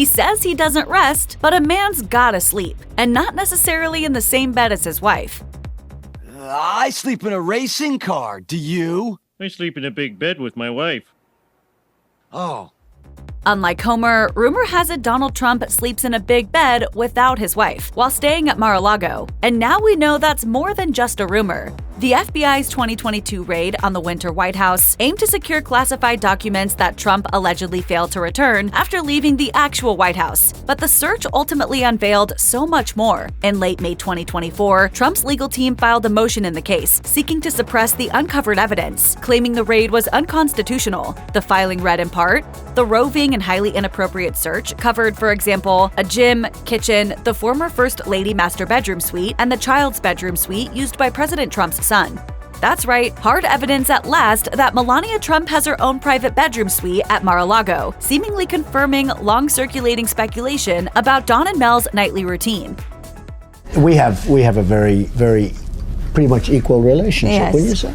says he doesn't rest, but a man's gotta sleep, and not necessarily in the same bed as his wife. I sleep in a racing car. Do you? I sleep in a big bed with my wife. Oh. Unlike Homer, rumor has it Donald Trump sleeps in a big bed without his wife while staying at Mar-A-Lago. And now we know that's more than just a rumor. The FBI's 2022 raid on the Winter White House aimed to secure classified documents that Trump allegedly failed to return after leaving the actual White House. But the search ultimately unveiled so much more. In late May 2024, Trump's legal team filed a motion in the case, seeking to suppress the uncovered evidence, claiming the raid was unconstitutional. The filing read in part, "The roving and highly inappropriate search covered, for example, a gym, kitchen, the former First Lady master bedroom suite, and the child's bedroom suite used by President Trump's son." That's right, hard evidence at last that Melania Trump has her own private bedroom suite at Mar-A-Lago, seemingly confirming long-circulating speculation about Don and Mel's nightly routine. We have a very pretty much equal relationship, Yes. wouldn't you say?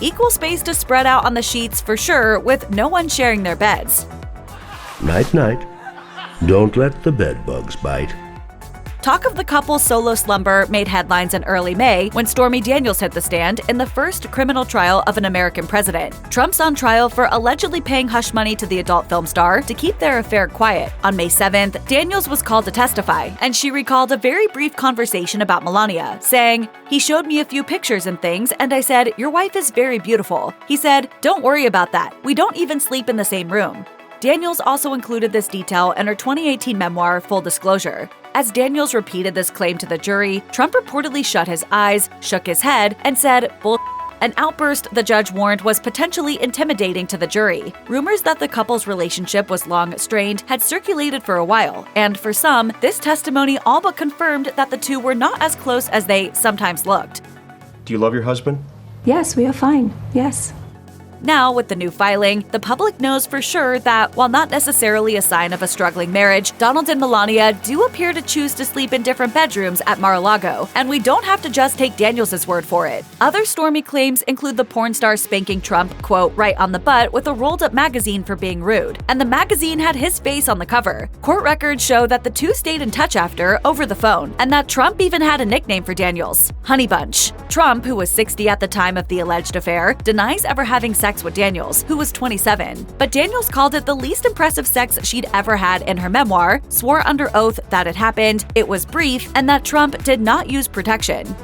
Equal space to spread out on the sheets for sure, with no one sharing their beds. Night-night. Don't let the bed bugs bite. Talk of the couple's solo slumber made headlines in early May when Stormy Daniels hit the stand in the first criminal trial of an American president. Trump's on trial for allegedly paying hush money to the adult film star to keep their affair quiet. On May 7th, Daniels was called to testify, and she recalled a very brief conversation about Melania, saying, "He showed me a few pictures and things, and I said, 'Your wife is very beautiful.' He said, 'Don't worry about that. We don't even sleep in the same room.'" Daniels also included this detail in her 2018 memoir, Full Disclosure. As Daniels repeated this claim to the jury, Trump reportedly shut his eyes, shook his head, and said, "Bull." An outburst the judge warned was potentially intimidating to the jury. Rumors that the couple's relationship was long strained had circulated for a while, and for some, this testimony all but confirmed that the two were not as close as they sometimes looked. Do you love your husband? Yes, we are fine. Yes. Now, with the new filing, the public knows for sure that, while not necessarily a sign of a struggling marriage, Donald and Melania do appear to choose to sleep in different bedrooms at Mar-A-Lago, and we don't have to just take Daniels' word for it. Other stormy claims include the porn star spanking Trump, quote, "right on the butt with a rolled-up magazine for being rude," and the magazine had his face on the cover. Court records show that the two stayed in touch after, over the phone, and that Trump even had a nickname for Daniels, Honey Bunch. Trump, who was 60 at the time of the alleged affair, denies ever having sex with Daniels, who was 27. But Daniels called it the least impressive sex she'd ever had in her memoir, swore under oath that it happened, it was brief, and that Trump did not use protection.